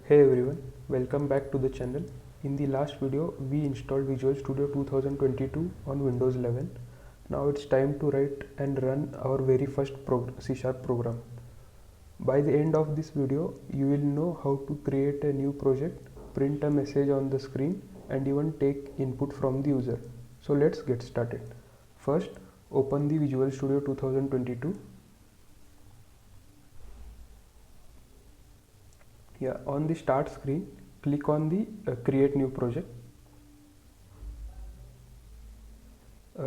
Hey everyone, welcome back to the channel. In the last video, we installed Visual Studio 2022 on Windows 11. Now it's time to write and run our very first C# program. By the end of this video, you will know how to create a new project, print a message on the screen, and even take input from the user. So let's get started. First, open the Visual Studio 2022. On the start screen, click on the create new project.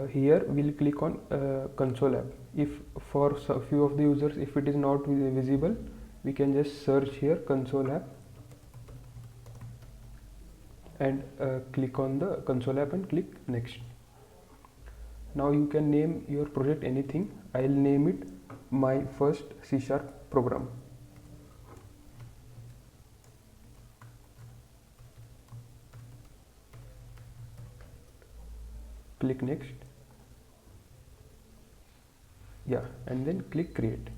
Here we'll click on console app. If for a few of the users, if it is not visible, we can just search here console app and click on the console app and click next. Now you can name your project anything. I'll name it my first C# program. Click next. And then click create.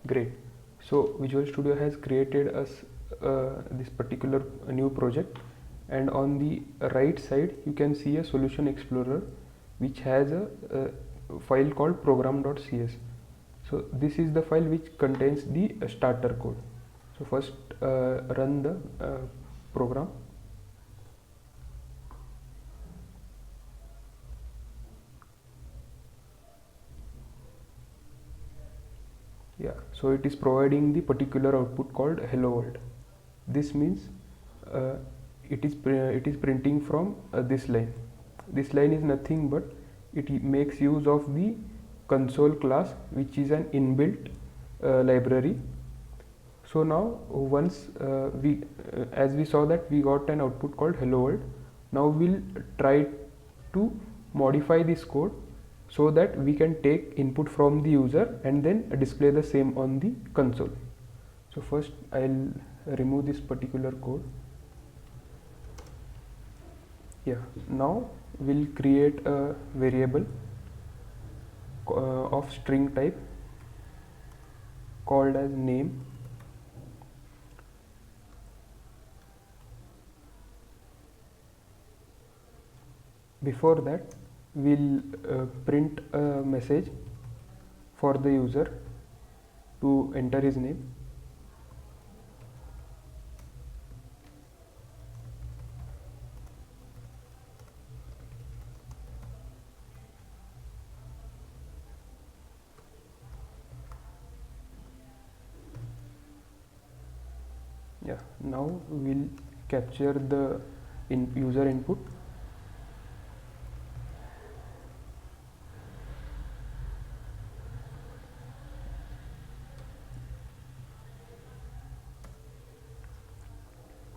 Great. So Visual Studio has created us this particular new project, and on the right side you can see a solution explorer which has a file called program.cs. So this is the file which contains the starter code. So first run the program. So it is providing the particular output called hello world. This means it is printing from this line. This line is nothing but it makes use of the console class, which is an inbuilt library. So now once as we saw that we got an output called hello world. Now we'll try to modify this code so that we can take input from the user and then display the same on the console. So first I'll remove this particular code. Now we'll create a variable of string type called as name. Before that, we'll print a message for the user to enter his name. Now we'll capture the user input.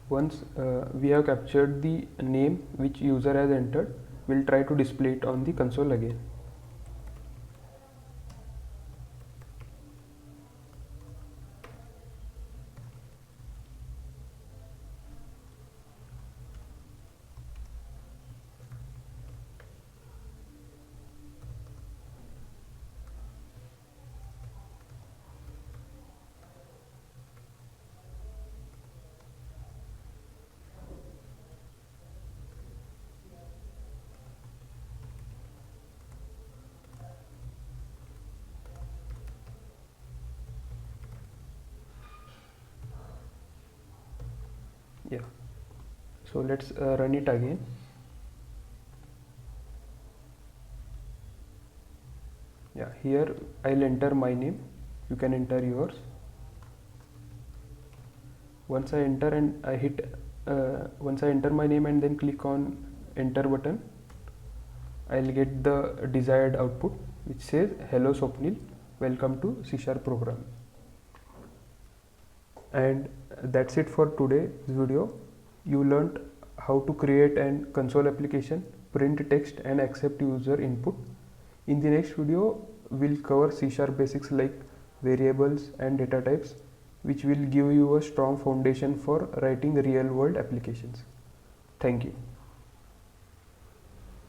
Once we have captured the name which user has entered, we'll try to display it on the console again. So let's run it again. Here I'll enter my name. You can enter yours. Once I enter and I hit once I enter my name and then click on enter button, I'll get the desired output which says hello Swapnil, welcome to C# program. And that's it for today's video. You learned how to create an console application, print text and accept user input. In the next video, we'll cover C# basics like variables and data types, which will give you a strong foundation for writing real world applications. Thank you.